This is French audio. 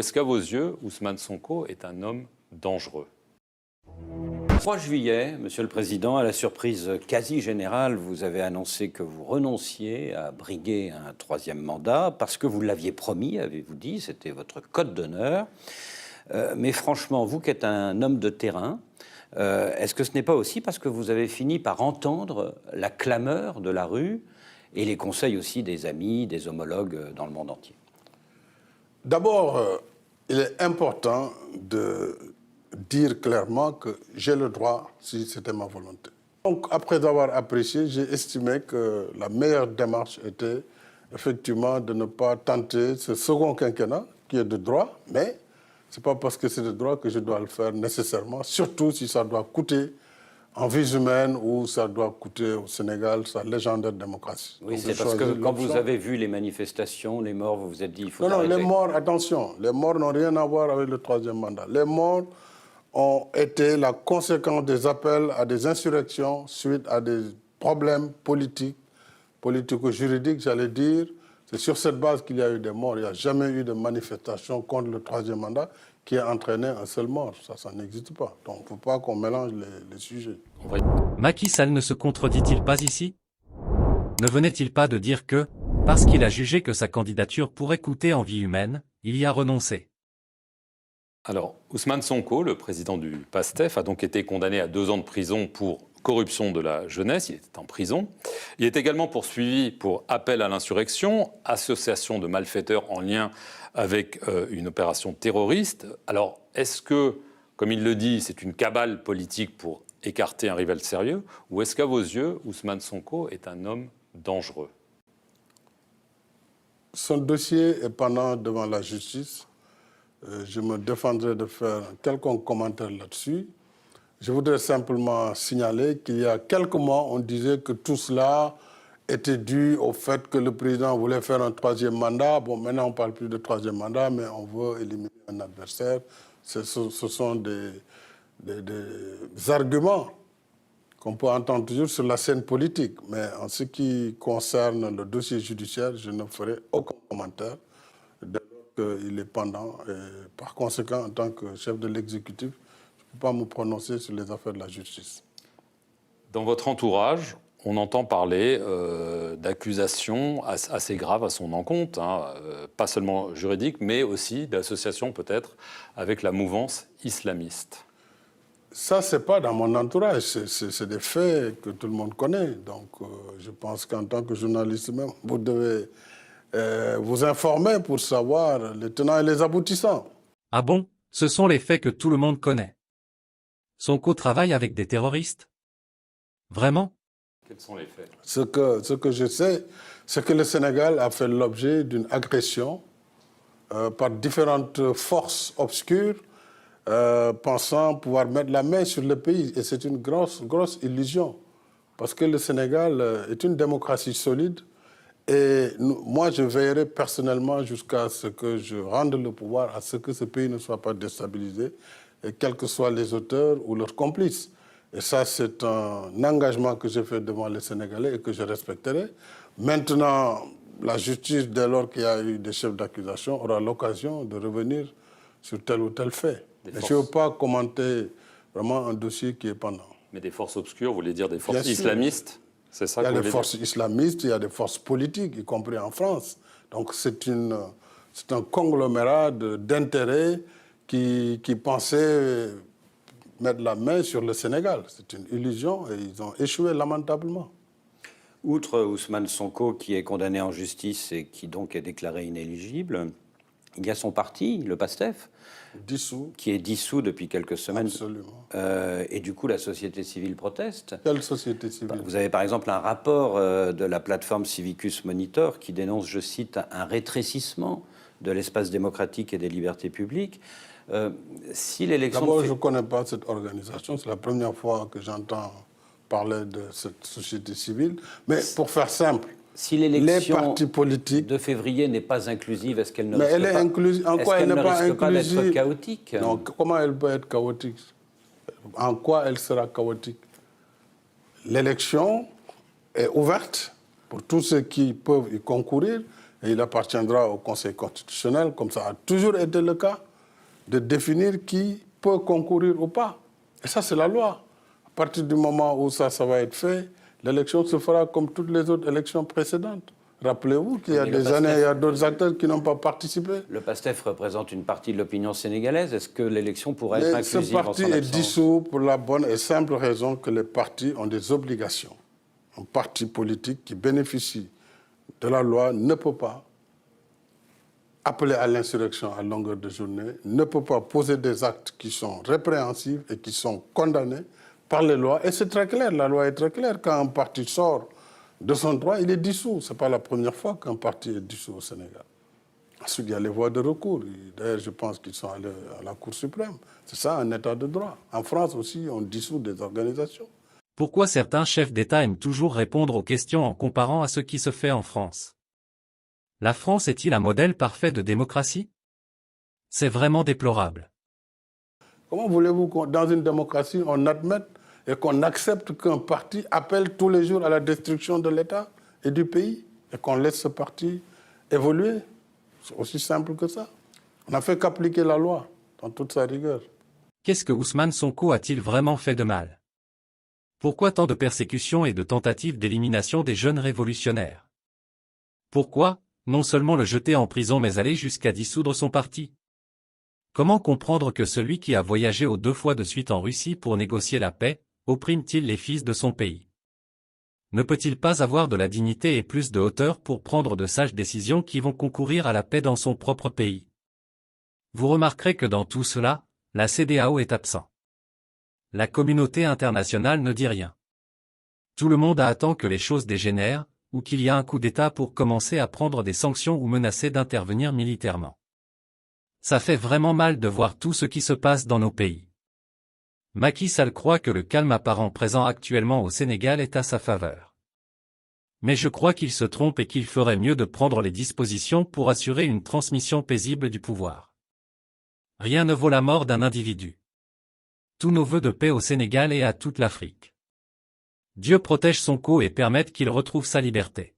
Est-ce qu'à vos yeux, Ousmane Sonko est un homme dangereux? Le 3 juillet, Monsieur le Président, à la surprise quasi générale, vous avez annoncé que vous renonciez à briguer un troisième mandat parce que vous l'aviez promis, avez-vous dit, c'était votre code d'honneur. Mais franchement, vous qui êtes un homme de terrain, est-ce que ce n'est pas aussi parce que vous avez fini par entendre la clameur de la rue et les conseils aussi des amis, des homologues dans le monde entier? D'abord, il est important de dire clairement que j'ai le droit si c'était ma volonté. Donc, après avoir apprécié, j'ai estimé que la meilleure démarche était effectivement de ne pas tenter ce second quinquennat qui est de droit, mais ce n'est pas parce que c'est de droit que je dois le faire nécessairement, surtout si ça doit coûter en vies humaines ou ça doit coûter au Sénégal sa légendaire démocratie. Oui, donc c'est parce que quand vous avez vu les manifestations, les morts, vous vous êtes dit il faut arrêter. Non, les morts, attention, les morts n'ont rien à voir avec le troisième mandat. Les morts ont été la conséquence des appels à des insurrections suite à des problèmes politiques, politico-juridiques, j'allais dire. C'est sur cette base qu'il y a eu des morts. Il n'y a jamais eu de manifestation contre le troisième mandat qui a entraîné un seul mort. Ça n'existe pas. Donc il ne faut pas qu'on mélange les sujets. Macky Sall ne se contredit-il pas ici? Ne venait-il pas de dire que, parce qu'il a jugé que sa candidature pourrait coûter en vie humaine, il y a renoncé? Alors, Ousmane Sonko, le président du PASTEF, a donc été condamné à 2 ans de prison pour corruption de la jeunesse. Il était en prison. Il est également poursuivi pour appel à l'insurrection, association de malfaiteurs en lien avec une opération terroriste. Alors, est-ce que, comme il le dit, c'est une cabale politique pour écarter un rival sérieux, ou est-ce qu'à vos yeux, Ousmane Sonko est un homme dangereux? Son dossier est pendant devant la justice. Je me défendrai de faire un quelconque commentaire là-dessus. Je voudrais simplement signaler qu'il y a quelques mois, on disait que tout cela était dû au fait que le président voulait faire un troisième mandat. Bon, maintenant, on ne parle plus de troisième mandat, mais on veut éliminer un adversaire. Ce sont des arguments qu'on peut entendre toujours sur la scène politique. Mais en ce qui concerne le dossier judiciaire, je ne ferai aucun commentaire. Il est pendant. Et par conséquent, en tant que chef de l'exécutif, je ne peux pas me prononcer sur les affaires de la justice. Dans votre entourage, on entend parler d'accusations assez graves à son encontre, pas seulement juridiques, mais aussi d'associations peut-être avec la mouvance islamiste. Ça, ce n'est pas dans mon entourage, c'est des faits que tout le monde connaît. Donc, je pense qu'en tant que journaliste même, vous devez vous informer pour savoir les tenants et les aboutissants. Ah bon? Ce sont les faits que tout le monde connaît. Sonko travaille avec des terroristes? Vraiment? Quels sont les faits? Ce que je sais, c'est que le Sénégal a fait l'objet d'une agression par différentes forces obscures pensant pouvoir mettre la main sur le pays. Et c'est une grosse illusion. Parce que le Sénégal est une démocratie solide. Et moi, je veillerai personnellement jusqu'à ce que je rende le pouvoir à ce que ce pays ne soit pas déstabilisé, et quels que soient les auteurs ou leurs complices. Et ça, c'est un engagement que j'ai fait devant les Sénégalais et que je respecterai. Maintenant, la justice, dès lors qu'il y a eu des chefs d'accusation, aura l'occasion de revenir sur tel ou tel fait. Mais je ne veux pas commenter vraiment un dossier qui est pendant. Mais des forces obscures, vous voulez dire des forces islamistes? C'est ça que vous voulez dire? Il y a des forces islamistes, il y a des forces politiques, y compris en France. Donc c'est un conglomérat d'intérêts qui pensaient mettre la main sur le Sénégal. C'est une illusion et ils ont échoué lamentablement. Outre Ousmane Sonko qui est condamné en justice et qui donc est déclaré inéligible, il y a son parti, le PASTEF, dissous, qui est dissous depuis quelques semaines. Absolument. Et du coup, la société civile proteste. Quelle société civile? Vous avez par exemple un rapport de la plateforme Civicus Monitor qui dénonce, je cite, un rétrécissement de l'espace démocratique et des libertés publiques. Si l'élection... D'abord, je ne connais pas cette organisation. C'est la première fois que j'entends parler de cette société civile. Mais pour faire simple, si l'élection les partis politiques de février n'est pas inclusive, est-ce qu'elle ne mais risque elle est pas, inclusive. En quoi elle n'est pas inclusive? D'être chaotique? Non, comment elle peut être chaotique? En quoi elle sera chaotique? L'élection est ouverte pour tous ceux qui peuvent y concourir Et il appartiendra au Conseil constitutionnel, comme ça a toujours été le cas, de définir qui peut concourir ou pas. Et ça, c'est la loi. À partir du moment où ça va être fait, l'élection se fera comme toutes les autres élections précédentes. Rappelez-vous qu'il y a des années, il y a d'autres acteurs qui n'ont pas participé. Le PASTEF représente une partie de l'opinion sénégalaise. Est-ce que l'élection pourrait être inclusive Ce parti est dissous pour la bonne et simple raison que les partis ont des obligations. Un parti politique qui bénéficie de la loi ne peut pas appeler à l'insurrection à longueur de journée, ne peut pas poser des actes qui sont répréhensibles et qui sont condamnés par les lois. Et c'est très clair, la loi est très claire. Quand un parti sort de son droit, il est dissous. Ce n'est pas la première fois qu'un parti est dissous au Sénégal. Ensuite, il y a les voies de recours. D'ailleurs, je pense qu'ils sont allés à la Cour suprême. C'est ça, un état de droit. En France aussi, on dissout des organisations. Pourquoi certains chefs d'État aiment toujours répondre aux questions en comparant à ce qui se fait en France? La France est-il un modèle parfait de démocratie? C'est vraiment déplorable. Comment voulez-vous que dans une démocratie, on admette et qu'on accepte qu'un parti appelle tous les jours à la destruction de l'État et du pays et qu'on laisse ce parti évoluer? C'est aussi simple que ça. On n'a fait qu'appliquer la loi dans toute sa rigueur. Qu'est-ce que Ousmane Sonko a-t-il vraiment fait de mal? Pourquoi tant de persécutions et de tentatives d'élimination des jeunes révolutionnaires? Pourquoi, non seulement le jeter en prison mais aller jusqu'à dissoudre son parti? Comment comprendre que celui qui a voyagé 2 fois de suite en Russie pour négocier la paix, opprime-t-il les fils de son pays? Ne peut-il pas avoir de la dignité et plus de hauteur pour prendre de sages décisions qui vont concourir à la paix dans son propre pays? Vous remarquerez que dans tout cela, la CEDEAO est absent. La communauté internationale ne dit rien. Tout le monde attend que les choses dégénèrent, ou qu'il y a un coup d'État pour commencer à prendre des sanctions ou menacer d'intervenir militairement. Ça fait vraiment mal de voir tout ce qui se passe dans nos pays. Macky Sall croit que le calme apparent présent actuellement au Sénégal est à sa faveur. Mais je crois qu'il se trompe et qu'il ferait mieux de prendre les dispositions pour assurer une transmission paisible du pouvoir. Rien ne vaut la mort d'un individu. Tous nos vœux de paix au Sénégal et à toute l'Afrique. Dieu protège Sonko et permette qu'il retrouve sa liberté.